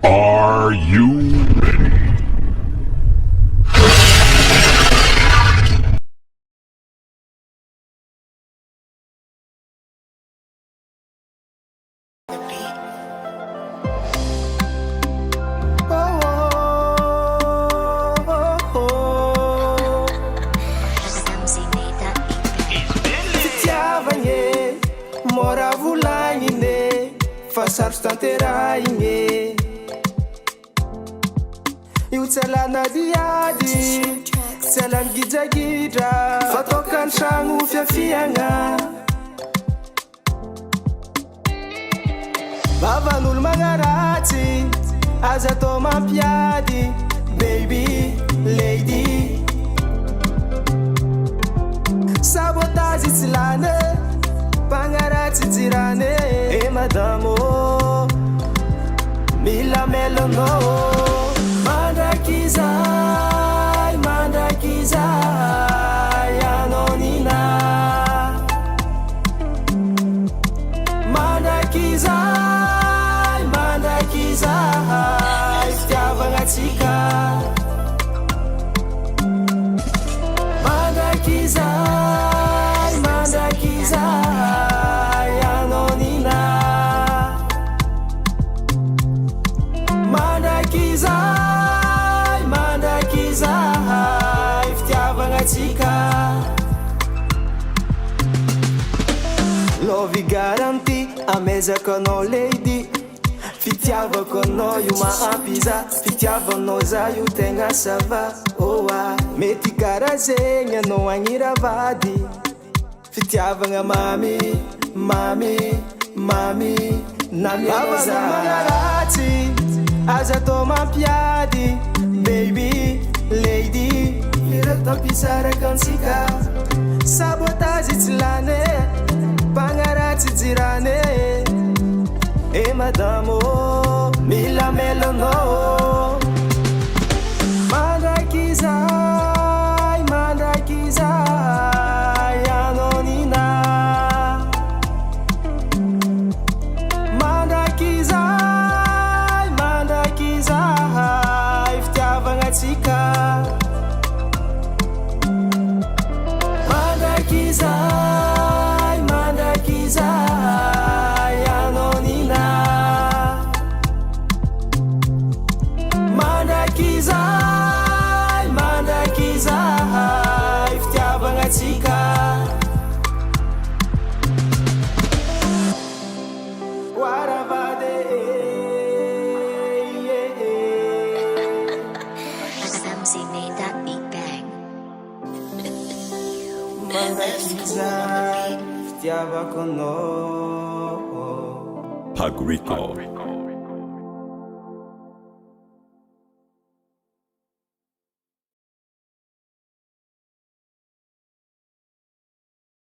Are you ready? Fitiavagne, mora volagnine, fa sarotsy tanteraigny. Io tsy alana diady, tsy alana gidragidra, fa toka ny tragno fiafiagna. Vavan'olo magnaratsy, aza atao mampiady, baby, lady. Sabotage tsy lane, pagnaratsy jirane. E madamo, mila melono. Mandrakizay, mandrakizay, anonina. Mandrakizay, mandrakizay, fitiavagnatsika. Mandrakizay, mandrakizay, anonina. Mandrakizay, mandrakizay, fitiavagnatsika. Lovy garanti, amezako anao lady. Fitiavako anao io mahampy za, fitiavanao za io tegna sava. Oh ah, mety karaha zegny anao agniravady. Fitiavagna mami, mami, mami, namela za. Magnaratsy, aza atao mampiady, baby, lady. Ireo tampisaraka antsika, sabotage tsy lane, pagnaratsy jirane. E madamo, mila melono. Mandrakizay, mandrakizay, anonina. Mandrakizay, mandrakizay, fitiavagnatsika. Mandrakizay, mandrakizay, anonina. Mandrakizay, mandrakizay, fitiavagnatsika. Waravade, SMC made that beat bang. mandrakizay, fitiavako anao. Pag Rico.